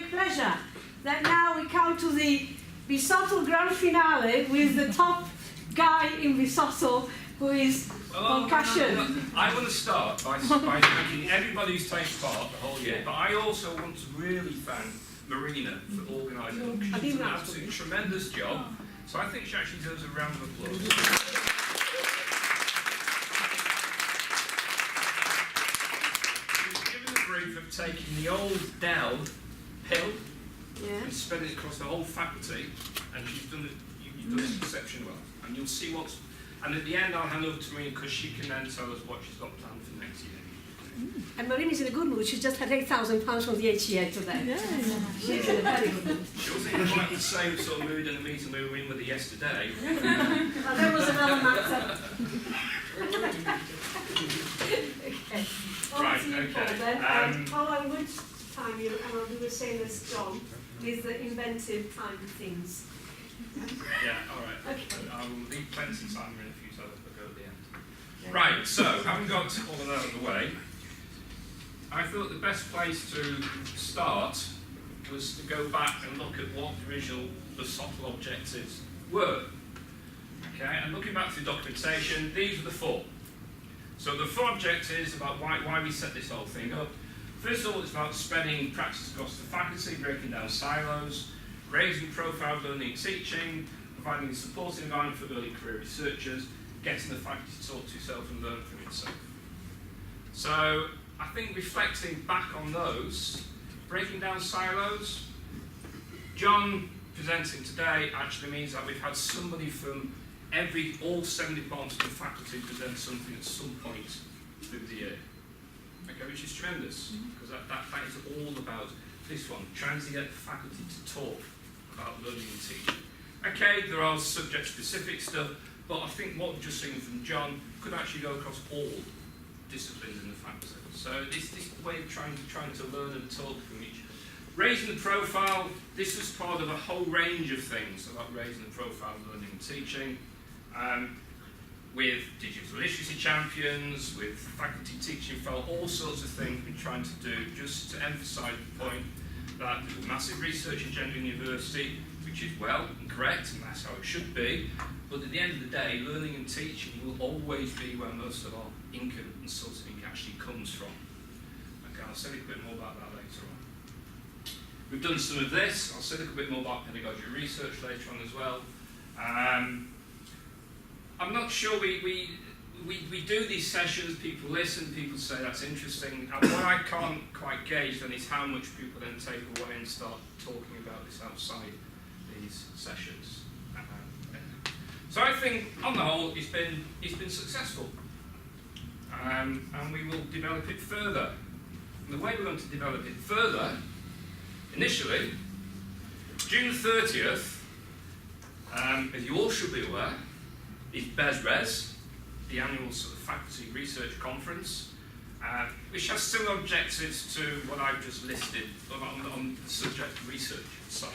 great pleasure that now we come to the BESSoTL Grand Finale with the top guy in BESSoTL, who is on Cashian. I want to start by thanking everybody who's taken part the whole year, but I also want to really thank Marina for organising it. She's done an absolutely tremendous job, so I think she actually deserves a round of applause. She's given the brief of taking the old Dell pill and spreading it across the whole faculty, and she's done it. You've done it exceptionally well, and you'll see what's. And at the end, I'll hand over to Marina because she can then tell us what she's got planned for next year. And Marina's in a good mood. She just had £8,000 from the HEA today. Yeah. She's in a very good mood. She was in quite the same sort of mood in the meeting we were in with her yesterday. Well, there was another matter. Okay. Right, okay. All I would time you, and I'll do the same as John, is the inventive time things. Yeah, all right. Okay. I will leave plenty of time in a few times, but go at the end. Right, so having got all of that out of the way, I thought the best place to start was to go back and look at what the original BESSoTL objectives were. Okay, and looking back to the documentation, these are the four. So the four objectives about why we set this whole thing up. First of all, it's about spreading practice across the faculty, breaking down silos, raising profile of learning and teaching, providing a supporting environment for early career researchers, getting the faculty to talk to yourself and learn from itself. So I think reflecting back on those, breaking down silos, John presenting today actually means that we've had somebody from all 7 departments of the faculty present something at some point through the year. Okay, which is tremendous, because that is all about this one, trying to get the faculty to talk about learning and teaching. Okay, there are subject-specific stuff, but I think what we've just seen from John could actually go across all disciplines in the faculty. So this way of trying to learn and talk from each other. Raising the profile, this was part of a whole range of things about raising the profile of learning and teaching, with digital literacy champions, with faculty teaching fellow, all sorts of things we're trying to do just to emphasise the point that there's a massive research agenda in university, which is well and correct, and that's how it should be, but at the end of the day, learning and teaching will always be where most of our income and source of income actually comes from. Okay, I'll say a little bit more about that later on. We've done some of this. I'll say a little bit more about pedagogical research later on as well. I'm not sure we do these sessions, people listen, people say that's interesting, and what I can't quite gauge then is how much people then take away and start talking about this outside these sessions. So I think, on the whole, it's been successful, and we will develop it further. And the way we're going to develop it further, initially, June 30th, as you all should be aware, is BESS, the annual sort of faculty research conference, which has similar objectives to what I've just listed on the subject research side.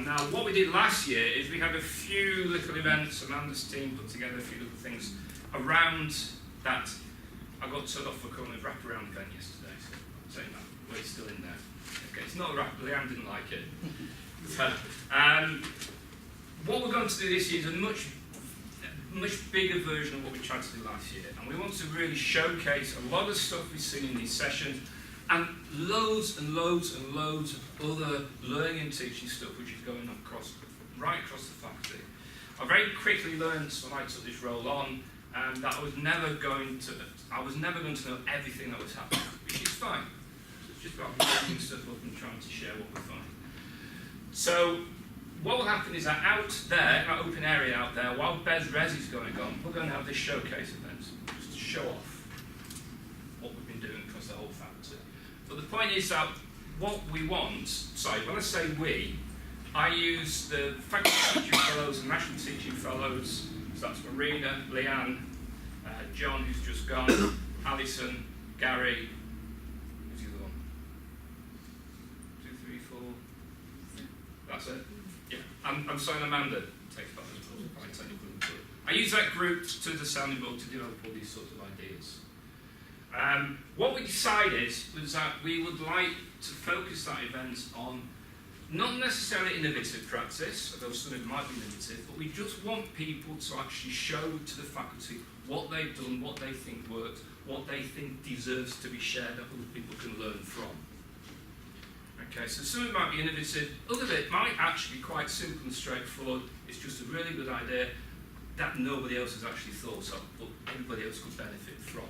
Now, what we did last year is we had a few little events, Amanda's team put together a few little things around that. I got turned off for calling it a wraparound event yesterday, so I'm saying that, but it's still in there. Okay, it's not a wrap, Leanne didn't like it. So, what we're going to do this year is a much bigger version of what we tried to do last year, and we want to really showcase a lot of stuff we've seen in these sessions and loads and loads and loads of other learning and teaching stuff which is going on right across the faculty. I very quickly learned when I took this role on that I was never going to know everything that was happening, which is fine. It's just about making stuff up and trying to share what we find. So what will happen is that out there, that open area out there, while BESS is going on, we're going to have this showcase event, just to show off what we've been doing across the whole faculty. But the point is that what we want, when I say we, I use the faculty teaching fellows and national teaching fellows, so that's Marina, Leanne, John, who's just gone, Alison, Gary, who's the other one? 2, 3, 4, that's it? Yeah, I'm sorry, Amanda takes part as well. I use that group to the sounding board to develop all these sorts of ideas. What we decided was that we would like to focus that event on not necessarily innovative practice, although some of it might be innovative, but we just want people to actually show to the faculty what they've done, what they think worked, what they think deserves to be shared that other people can learn from. Okay, so some of it might be innovative, other of it might actually be quite simple and straightforward. It's just a really good idea that nobody else has actually thought of, but everybody else could benefit from.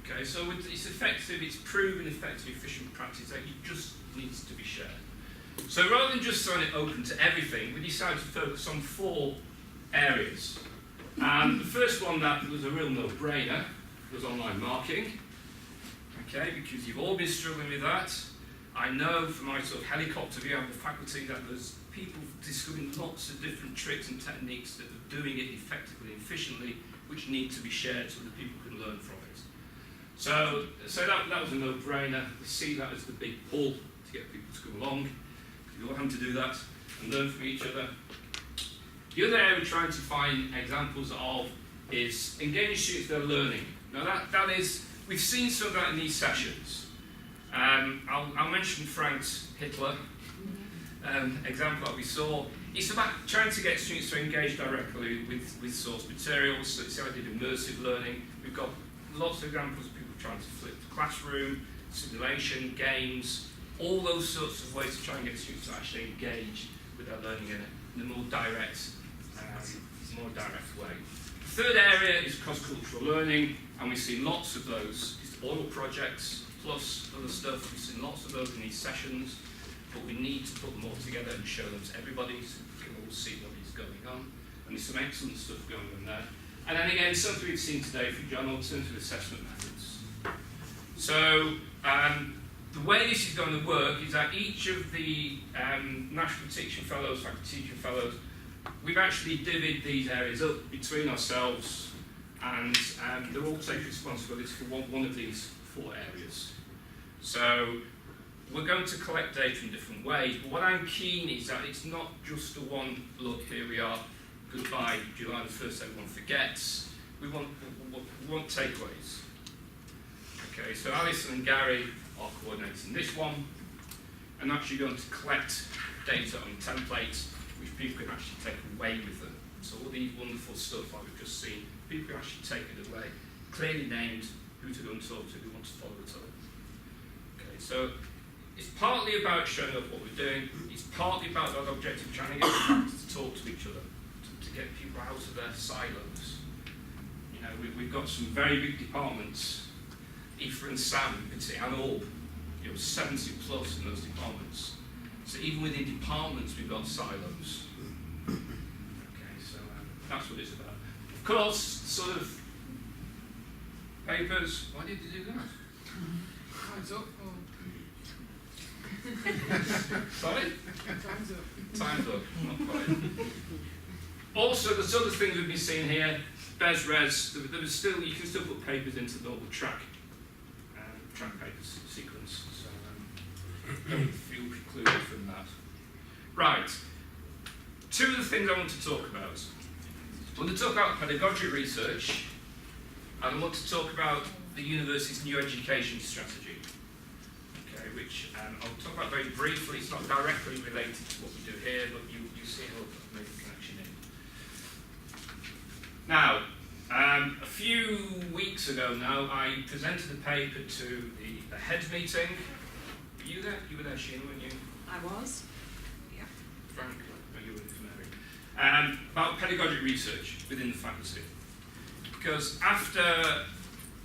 Okay, so it's effective, it's proven effective, efficient practice that it just needs to be shared. So rather than just throwing it open to everything, we decided to focus on 4 areas. And the first one that was a real no-brainer was online marketing. Okay, because you've all been struggling with that. I know from my sort of helicopter view of the faculty that there's people discovering lots of different tricks and techniques that are doing it effectively and efficiently, which need to be shared so that people can learn from it. So that was a no-brainer. We see that as the big pull to get people to come along. You all have to do that and learn from each other. The other area we're trying to find examples of is engaging students in their learning. Now that is, we've seen some of that in these sessions. I'll mention Frank's Hitler example that we saw. It's about trying to get students to engage directly with source materials. So it's the idea of immersive learning. We've got lots of examples of people trying to flip the classroom, simulation, games, all those sorts of ways to try and get students to actually engage with their learning in a more direct way. The third area is cross-cultural learning, and we see lots of those. It's oil projects plus other stuff. We've seen lots of those in these sessions, but we need to put them all together and show them to everybody so we can all see what is going on. And there's some excellent stuff going on there. And then again, something we've seen today from John, alternative assessment methods. So the way this is going to work is that each of the National Teaching Fellows, Faculty Teaching Fellows, we've actually divvied these areas up between ourselves, and they're all taking responsibility for one of these 4 areas. So we're going to collect data in different ways, but what I'm keen is that it's not just a one, look, here we are, goodbye, July the 1st, everyone forgets. We want takeaways. Okay, so Alison and Gary are coordinating this one, and actually going to collect data on templates which people can actually take away with them. So all these wonderful stuff like we've just seen, people can actually take it away, clearly named who to go and talk to, who want to follow it up. Okay, so it's partly about showing up what we're doing, it's partly about that objective, trying to get the faculty to talk to each other, to get people out of their silos. You know, we've got some very big departments, Aoife and Sam, and all, 70 plus in those departments. So even within departments, we've got silos. Okay, so that's what it's about. Of course, sort of papers. Why did you do that? Time's up. Sorry? Time's up. Time's up. Not quite. Also, there's other things we've been seeing here. BESS-RES. There was still, you can still put papers into the normal track papers sequence. So don't feel precluded from that. Right. 2 of the things I want to talk about. I want to talk about pedagogic research, and I want to talk about the university's new education strategy. Okay, which I'll talk about very briefly. It's not directly related to what we do here, but you see how I've made the connection in. Now, a few weeks ago now, I presented a paper to the heads meeting. Were you there? You were there, Sheena, weren't you? I was. Yeah. Frank? No, you were Mary. About pedagogic research within the faculty. Because after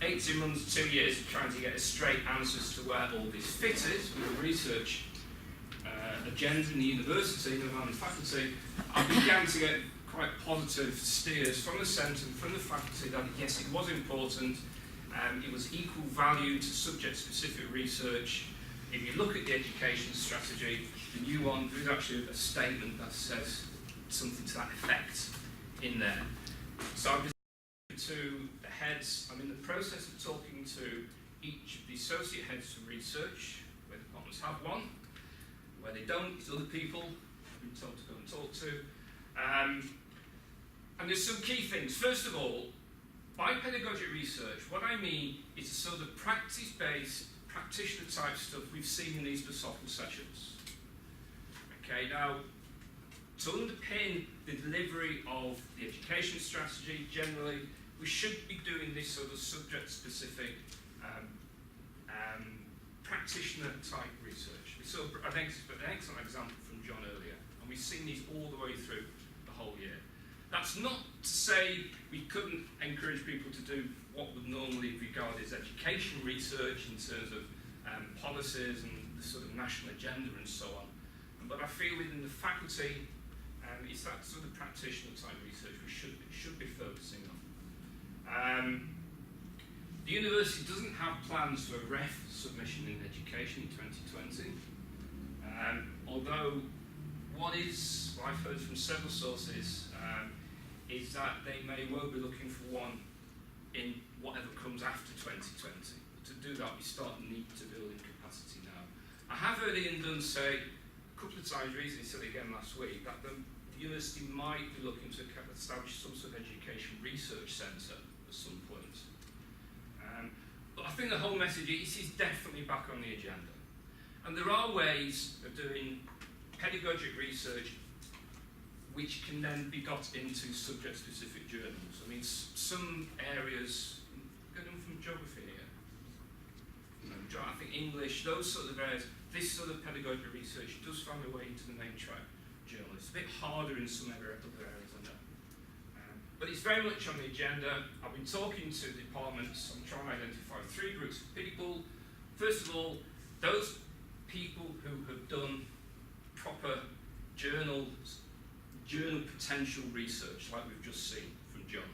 18 months, 2 years of trying to get a straight answer as to where all this fitted with the research agenda in the university and around the faculty, I began to get quite positive steers from the centre and from the faculty that yes, it was important, it was equal value to subject-specific research. If you look at the education strategy, the new one, there is actually a statement that says something to that effect in there. So I'm just to the heads. I'm in the process of talking to each of the associate heads of research, where departments have one, where they don't, it's other people I've been told to go and talk to. And there's some key things. First of all, By pedagogic research, what I mean is the sort of practice-based, practitioner-type stuff we've seen in these BESSoTL sessions. Okay, now, to underpin the delivery of the education strategy, generally, we should be doing this sort of subject-specific practitioner-type research. We saw an excellent example from John earlier, and we've seen these all the way through the whole year. That's not to say we couldn't encourage people to do what would normally be regarded as education research in terms of policies and the sort of national agenda and so on. But I feel within the faculty, it's that sort of practitioner-type research we should be focusing on. The university doesn't have plans for a REF submission in education in 2020, although what I've heard from several sources is that they may well be looking for one in whatever comes after 2020. To do that, we need to build in capacity now. I have heard Ian Dunn say a couple of times recently, he said again last week, that the university might be looking to establish some sort of education research centre at some point. But I think the whole message is definitely back on the agenda. And there are ways of doing pedagogic research which can then be got into subject-specific journals. I mean, some areas, going from geography here, I think English, those sort of areas, this sort of pedagogical research does find a way into the main track journal. It's a bit harder in some other areas, I know. But it's very much on the agenda. I've been talking to departments. I'm trying to identify 3 groups of people. First of all, those people who have done proper journal potential research, like we've just seen from John.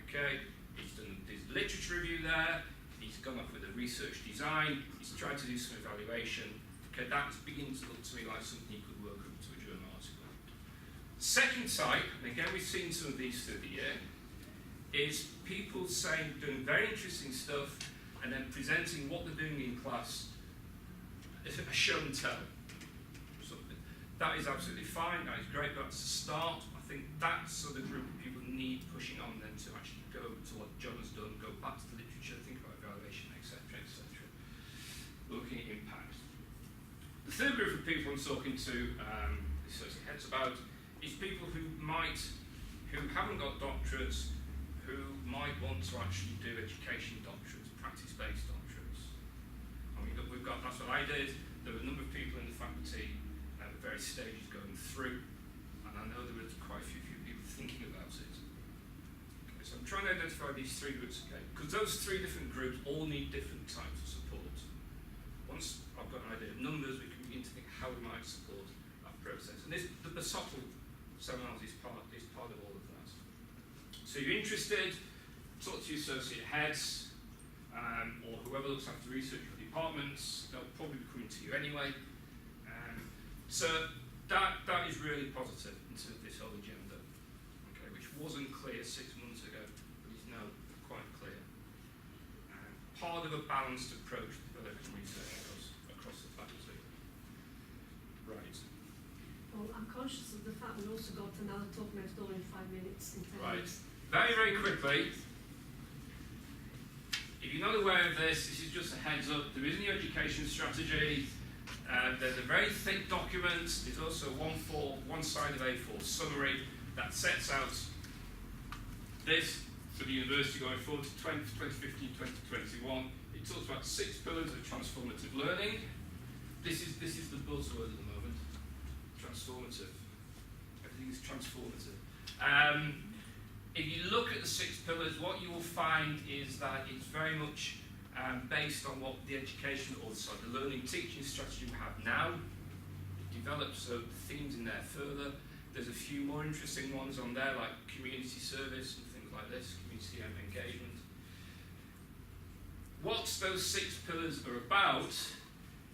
Okay, he's done his literature review there. He's gone off with a research design. He's tried to do some evaluation. Okay, that begins to look to me like something he could work up to a journal article. Second type, and again we've seen some of these through the year, is people doing very interesting stuff and then presenting what they're doing in class as a show and tell. That is absolutely fine, that is great, but that's a start. I think that's sort of the group of people need pushing on them to actually go to what John has done, go back to the literature, think about evaluation, etc., etc. Looking at impact. The third group of people I'm talking to associate heads about is people who haven't got doctorates, who might want to actually do education doctorates, practice-based doctorates. And we've got, that's what I did. There were a number of people in the faculty at various stages going through, and I know there were quite a few people thinking about it. Okay, so I'm trying to identify these 3 groups again, because those 3 different groups all need different types of support. Once I've got an idea of numbers, we can begin to think how we might support that process. And the BESSoTL seminars is part of all of that. So you're interested, talk to your associate heads, or whoever looks after research or departments. They'll probably be coming to you anyway. So that is really positive in terms of this whole agenda, okay, which wasn't clear 6 months ago, but is now quite clear. Part of a balanced approach to developing research across the faculty. Right. Well, I'm conscious of the fact we've also got another talk next door in 5 minutes. In 10 Right. minutes. Very, very quickly, if you're not aware of this, this is just a heads up. There is a new education strategy. There's a very thick document. There's also one side of A4 summary that sets out this for the university going forward to 2015-2021. It talks about 6 pillars of transformative learning. This is the buzzword at the moment. Transformative. Everything is transformative. If you look at the 6 pillars, what you will find is that it's very much based on what the education, or sorry, the learning teaching strategy we have now. It develops the themes in there further. There's a few more interesting ones on there, like community service and things like this, community engagement. What those 6 pillars are about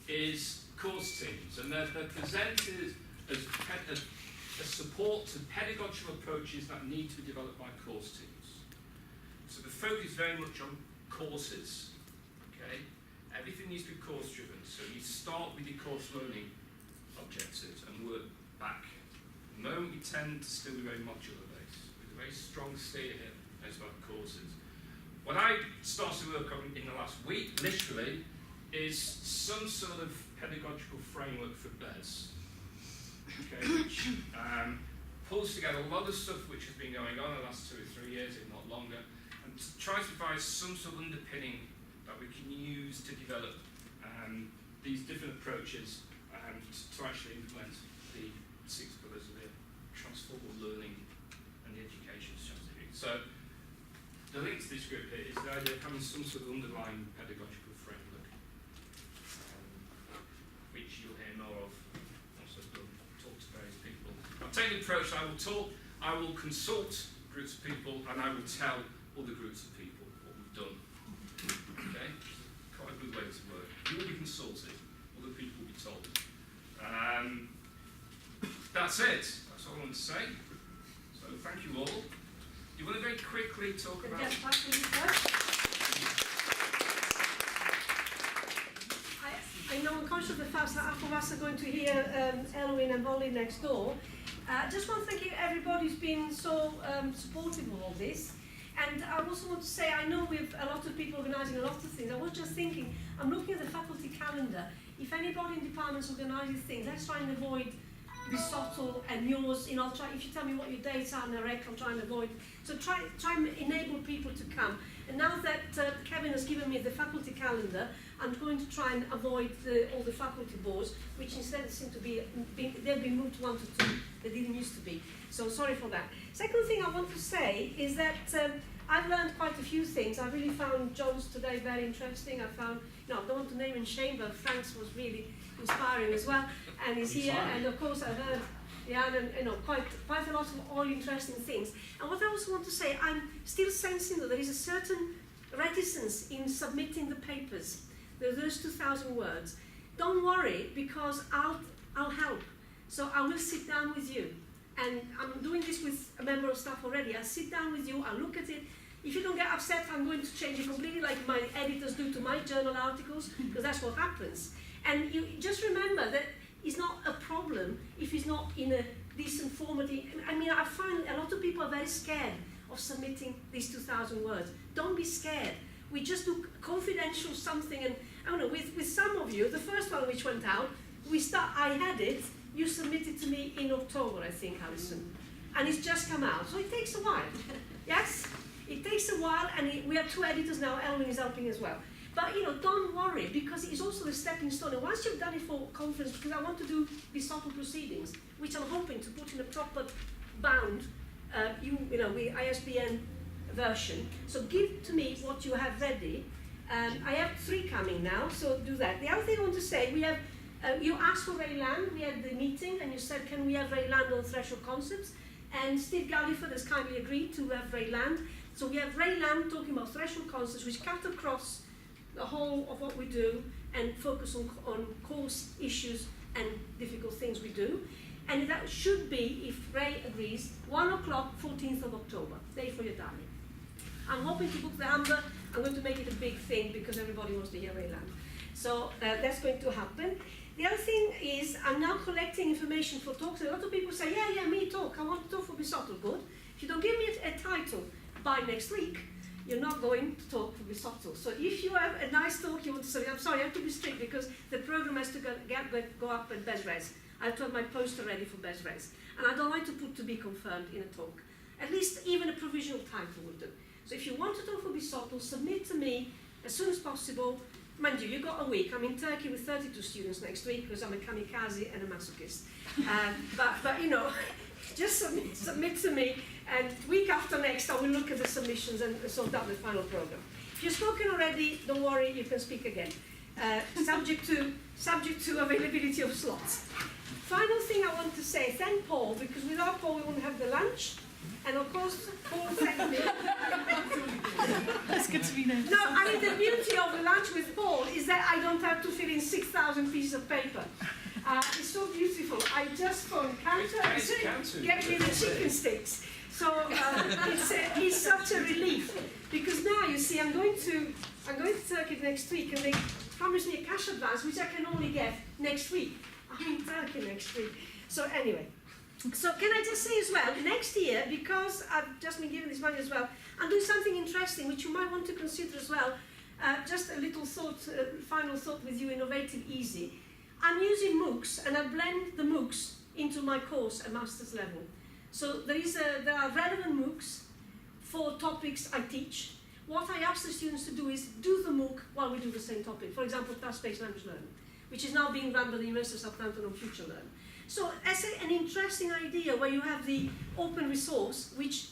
is course teams, and they're presented as a support to pedagogical approaches that need to be developed by course teams. So the focus is very much on courses. Okay? Everything needs to be course driven. So you start with your course learning objectives and work back. At the moment we tend to still be very modular based, with a very strong steer here it's about courses. What I started to work on in the last week, literally, is some sort of pedagogical framework for BESS, okay, which pulls together a lot of stuff which has been going on in the last 2 or 3 years, if not longer, and tries to provide some sort of underpinning that we can use to develop these different approaches to actually implement the 6 pillars of the transformable learning and the education strategy. So the link to this group here is the idea of having some sort of underlying pedagogical framework, which you'll hear more of once I've talk to various people. I'll take the approach, I will consult groups of people, and I will tell other groups of people what we've done. Okay? Quite a good way to work. You will be consulted, other people will be told. That's it. That's all I want to say. So thank you all. Do you want to very quickly talk about... Yes, back to you first. I know I'm conscious of the fact that half of us are going to hear Elwyn and Holly next door. Just want to thank you, everybody's been so supportive of all this. And I also want to say, I know we have a lot of people organising a lot of things. I was just thinking, I'm looking at the faculty calendar. If anybody in departments organises things, let's try and avoid BESSoTL and yours. You know, if you tell me what your dates are in the rec, I'll try and avoid. So try and enable people to come. And now that Kevin has given me the faculty calendar, I'm going to try and avoid all the faculty boards, which instead seem to be, they've been moved 1 to 2. They didn't used to be. So sorry for that. Second thing I want to say is that I've learned quite a few things. I really found John's today very interesting. I found, I don't want to name and shame, but Frank's was really inspiring as well. And he's here, and of course I heard, quite a lot of all interesting things. And what I also want to say, I'm still sensing that there is a certain reticence in submitting the papers. There's those 2,000 words. Don't worry, because I'll help. So I will sit down with you. And I'm doing this with a member of staff already. I'll sit down with you, I'll look at it. If you don't get upset, I'm going to change it completely like my editors do to my journal articles, because that's what happens. And you just remember that it's not a problem if it's not in a decent format. I mean, I find a lot of people are very scared of submitting these 2,000 words. Don't be scared. We just do confidential something, and I don't know, with some of you, the first one which went out, I had it, you submitted to me in October, I think, Alison. And it's just come out. So it takes a while. Yes? It takes a while, and we have 2 editors now. Elwyn is helping as well. But, don't worry, because it's also a stepping stone. And once you've done it for conference, because I want to do BESSoTL proceedings, which I'm hoping to put in a proper bound, ISBN version. So give to me what you have ready. I have 3 coming now, so do that. The other thing I want to say, we have you asked for Rayland, we had the meeting, and you said, can we have Rayland on threshold concepts? And Steve Galliford has kindly agreed to have Rayland. So we have Rayland talking about threshold concepts, which cut across the whole of what we do and focus on course issues and difficult things we do. And that should be, if Ray agrees, 1 o'clock, 14th of October, day for your diary. I'm hoping to book the Amber. I'm going to make it a big thing because everybody wants to hear Rayland. So that's going to happen. The other thing is, I'm now collecting information for talks. A lot of people say, yeah, me talk. I want to talk for BESSoTL. Good. If you don't give me a title by next week, you're not going to talk for BESSoTL. So if you have a nice talk you want to say, I'm sorry, I have to be strict because the program has to go up at BESRES. I have to have my poster ready for BESRES. And I don't like to put to be confirmed in a talk. At least even a provisional title will do. So if you want to talk for BESSoTL, submit to me as soon as possible. Mind you, you've got a week. I'm in Turkey with 32 students next week because I'm a kamikaze and a masochist. But just submit to me, and week after next I will look at the submissions and sort out the final program. If you've spoken already, don't worry, you can speak again. Subject to availability of slots. Final thing I want to say, thank Paul, because without Paul we wouldn't have the lunch. And of course, Paul thanked me. That's good to be known. No, I mean, the beauty of the lunch with Paul is that I don't have to fill in 6,000 pieces of paper. It's so beautiful. I just phoned counter and said, get me the chicken sticks. So it's such a relief. Because now, you see, I'm going to Turkey next week, and they promised me a cash advance, which I can only get next week. I'm in Turkey next week. So anyway. So can I just say as well, next year, because I've just been given this money as well, I'm doing something interesting which you might want to consider as well. Just a little thought, final thought with you, Innovative Easy. I'm using MOOCs and I blend the MOOCs into my course at master's level. So there are relevant MOOCs for topics I teach. What I ask the students to do is do the MOOC while we do the same topic. For example, task-based language learning, which is now being run by the University of Southampton on Future Learn. So as an interesting idea where you have the open resource which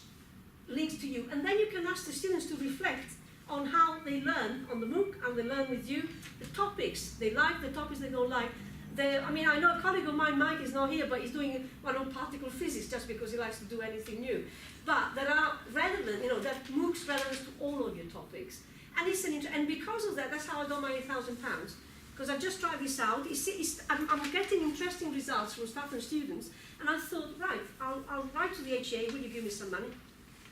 links to you, and then you can ask the students to reflect on how they learn on the MOOC and they learn with you, the topics they like, the topics they don't like. I mean, I know a colleague of mine, Mike, is not here, but he's doing one on particle physics just because he likes to do anything new. But there are relevant, there are MOOCs relevant to all of your topics. And and because of that, that's how I got my £8,000. Because I've just tried this out. I'm getting interesting results from staff and students. And I thought, right, I'll write to the HEA, will you give me some money?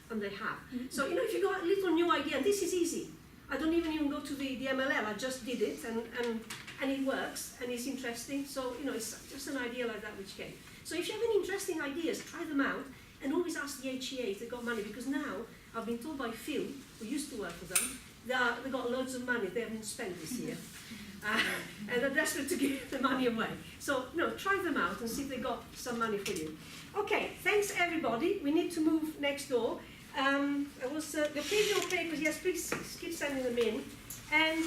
And they have. So, if you've got a little new idea, and this is easy. I don't even go to the MLL, I just did it, and it works, and it's interesting. So, it's just an idea like that which came. So if you have any interesting ideas, try them out, and always ask the HEA if they've got money, because now, I've been told by Phil, who used to work for them, they've got loads of money they haven't spent this year. And they're desperate to give the money away. So, try them out and see if they've got some money for you. Okay, thanks everybody. We need to move next door. The occasional papers, yes, please keep sending them in. And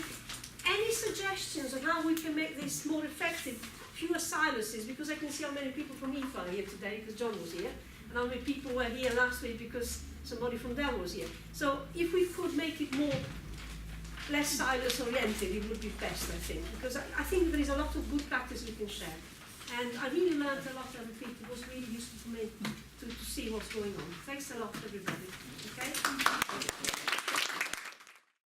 any suggestions on how we can make this more effective, fewer silences, because I can see how many people from IFA are here today, because John was here, and how many people were here last week because somebody from Dell was here. So if we could make it less silence oriented, it would be best, I think, because I think there is a lot of good practice we can share. And I really learned a lot, I repeat, it was really useful for me to see what's going on. Thanks a lot, everybody.